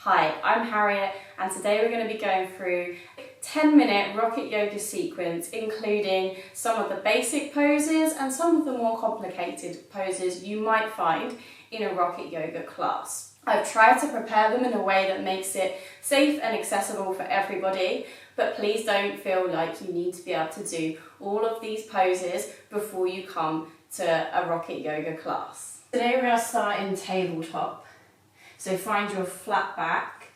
Hi, I'm Harriet and today we're going to be going through a 10-minute rocket yoga sequence including some of the basic poses and some of the more complicated poses you might find in a rocket yoga class. I've tried to prepare them in a way that makes it safe and accessible for everybody, but please don't feel like you need to be able to do all of these poses before you come to a rocket yoga class. Today we're going to start in tabletop. So find your flat back,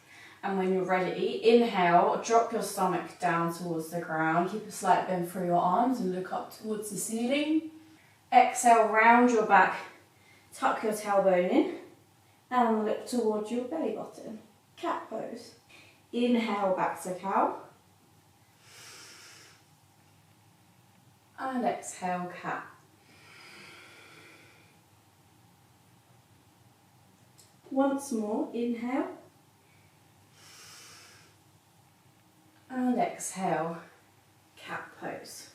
and when you're ready, inhale, drop your stomach down towards the ground, keep a slight bend through your arms and look up towards the ceiling. Exhale, round your back, tuck your tailbone in and look towards your belly button. Cat pose. Inhale, back to cow. And exhale, cat. Once more, inhale and exhale, cat pose.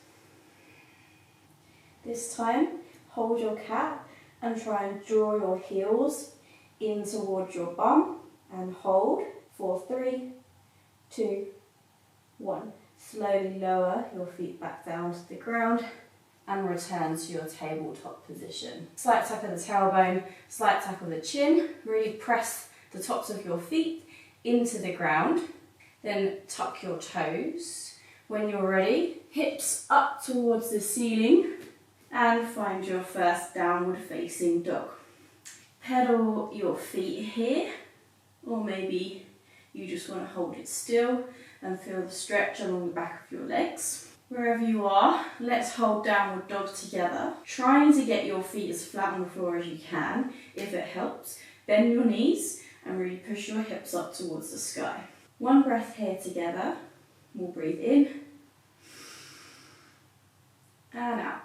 This time, hold your cat and try and draw your heels in towards your bum and hold for 3, 2, 1. Slowly lower your feet back down to the ground and return to your tabletop position. Slight tuck of the tailbone, slight tuck of the chin. Really press the tops of your feet into the ground. Then tuck your toes. When you're ready, hips up towards the ceiling and find your first downward facing dog. Pedal your feet here, or maybe you just want to hold it still and feel the stretch along the back of your legs. Wherever you are, let's hold downward dog together, trying to get your feet as flat on the floor as you can. If it helps, bend your knees and really push your hips up towards the sky. One breath here together. We'll breathe in and out.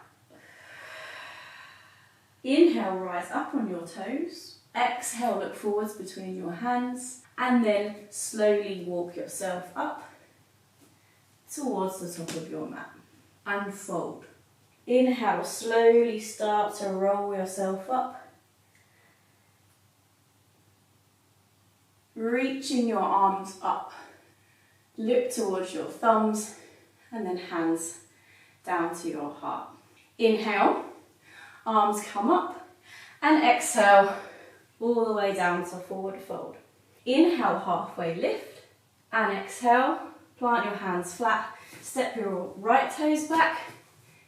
Inhale, rise up on your toes. Exhale, look forwards between your hands, and then slowly walk yourself up towards the top of your mat and fold. Inhale, slowly start to roll yourself up, reaching your arms up. Look towards your thumbs and then hands down to your heart. Inhale, arms come up, and exhale all the way down to forward fold. Inhale, halfway lift, and exhale, plant your hands flat, step your right toes back,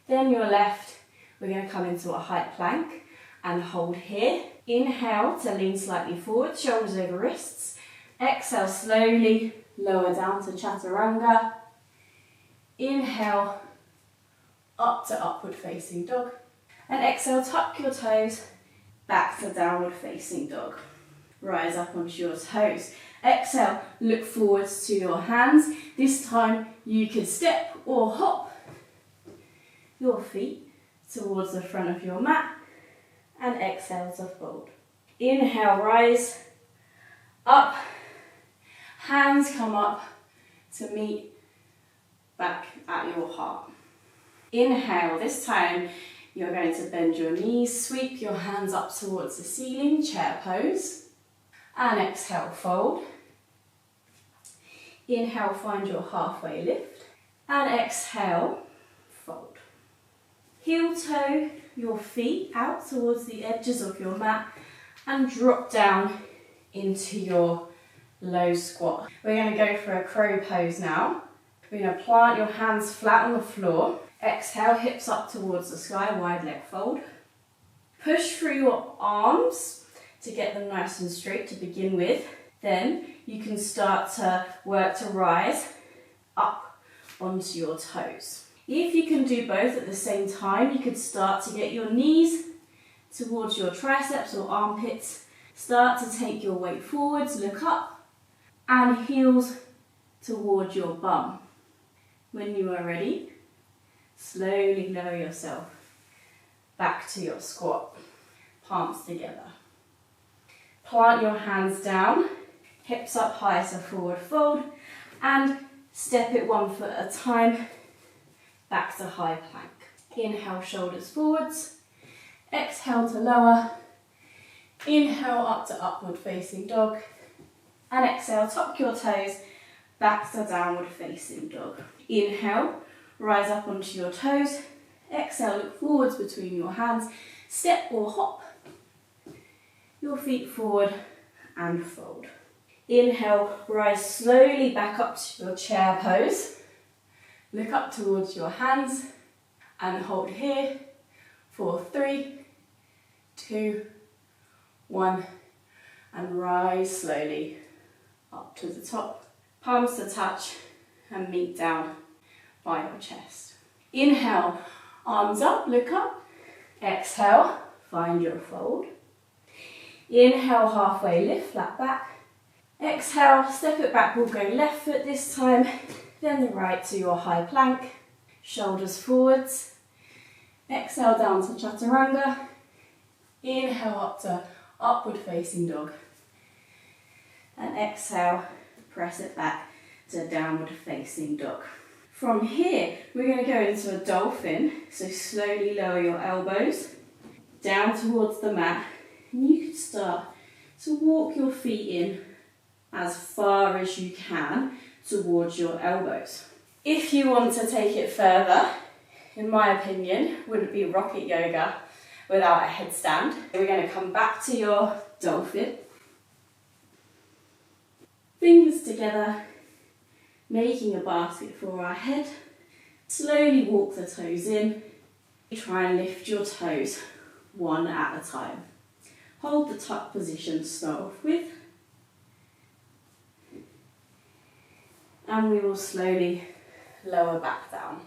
then your left. We're going to come into a high plank and hold here. Inhale to lean slightly forward, shoulders over wrists. Exhale, slowly lower down to chaturanga. Inhale, up to upward facing dog. And exhale, tuck your toes back to downward facing dog. Rise up onto your toes. Exhale, look forwards to your hands. This time you can step or hop your feet towards the front of your mat and exhale to fold. Inhale, rise up. Hands come up to meet back at your heart. Inhale, this time you're going to bend your knees, sweep your hands up towards the ceiling, chair pose. And exhale, fold. Inhale, find your halfway lift. And exhale, fold. Heel toe your feet out towards the edges of your mat and drop down into your low squat. We're going to go for a crow pose now. We're going to plant your hands flat on the floor. Exhale, hips up towards the sky, wide leg fold. Push through your arms to get them nice and straight to begin with. Then you can start to work to rise up onto your toes. If you can do both at the same time, you could start to get your knees towards your triceps or armpits. Start to take your weight forwards, look up, and heels towards your bum. When you are ready, slowly lower yourself back to your squat, palms together. Plant your hands down, hips up high to forward fold, and step it 1 foot at a time, back to high plank. Inhale, shoulders forwards, exhale to lower, inhale up to upward facing dog, And exhale, tuck your toes back to downward facing dog. Inhale, rise up onto your toes. Exhale, look forwards between your hands. Step or hop your feet forward and fold. Inhale, rise slowly back up to your chair pose. Look up towards your hands and hold here for 3, 2, 1, and rise slowly up to the top. Palms to touch and meet down by your chest. Inhale, arms up, look up. Exhale, find your fold. Inhale, halfway lift, flat back. Exhale, step it back, we'll go left foot this time, then the right to your high plank. Shoulders forwards. Exhale down to chaturanga. Inhale up to upward facing dog. And exhale, press it back to downward facing dog. From here, we're going to go into a dolphin. So slowly lower your elbows down towards the mat. And you can start to walk your feet in as far as you can towards your elbows. If you want to take it further, in my opinion, wouldn't be rocket yoga without a headstand. We're going to come back to your dolphin. Fingers together, making a basket for our head. Slowly walk the toes in. Try and lift your toes one at a time. Hold the tuck position to start off with. And we will slowly lower back down.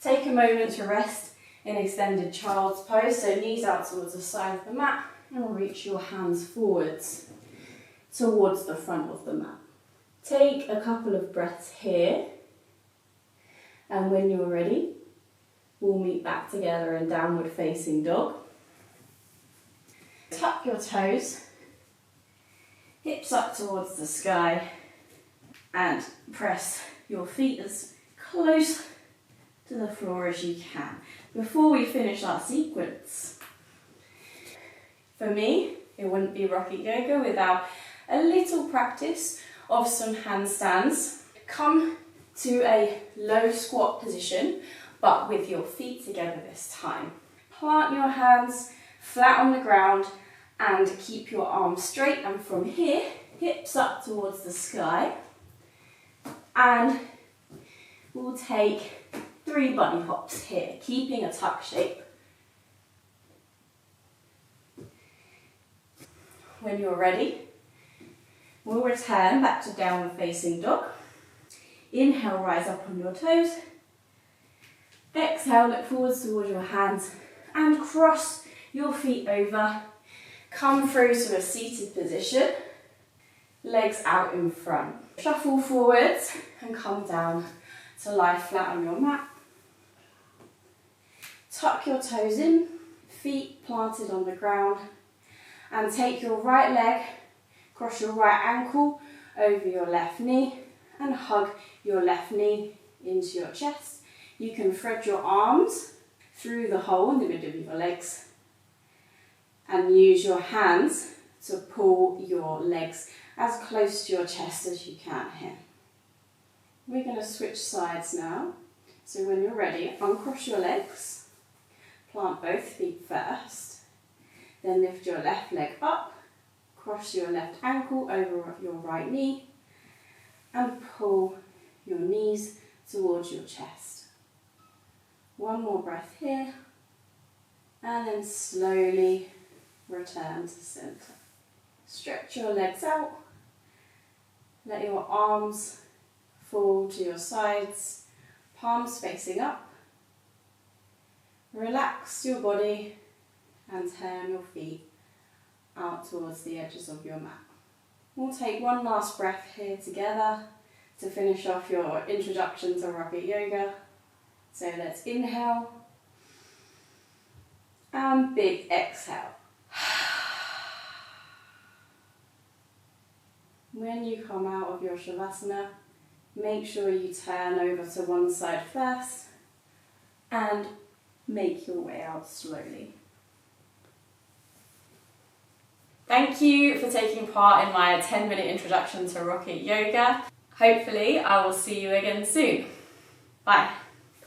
Take a moment to rest in extended child's pose, so knees out towards the side of the mat, and reach your hands forwards towards the front of the mat. Take a couple of breaths here, and when you're ready, we'll meet back together in downward facing dog. Tuck your toes, hips up towards the sky, and press your feet as close to the floor as you can. Before we finish our sequence, for me, it wouldn't be rocket yoga without a little practice of some handstands. Come to a low squat position, but with your feet together this time. Plant your hands flat on the ground and keep your arms straight, and from here, hips up towards the sky, and we'll take 3 bunny hops here, keeping a tuck shape. When you're ready, we'll return back to downward facing dog. Inhale, rise up on your toes. Exhale, look forwards towards your hands and cross your feet over. Come through to a seated position, legs out in front. Shuffle forwards and come down to lie flat on your mat. Tuck your toes in, feet planted on the ground, and take your right leg, cross your right ankle over your left knee and hug your left knee into your chest. You can thread your arms through the hole in the middle of your legs and use your hands to pull your legs as close to your chest as you can here. We're going to switch sides now. So when you're ready, uncross your legs, plant both feet first, then lift your left leg up, cross your left ankle over your right knee, and pull your knees towards your chest. One more breath here, and then slowly return to center. Stretch your legs out, let your arms fall to your sides, palms facing up. Relax your body and turn your feet out towards the edges of your mat. We'll take one last breath here together to finish off your introduction to rocket yoga. So let's inhale and big exhale. When you come out of your shavasana, make sure you turn over to one side first and make your way out slowly. Thank you for taking part in my 10-minute introduction to rocket yoga. Hopefully I will see you again soon. Bye.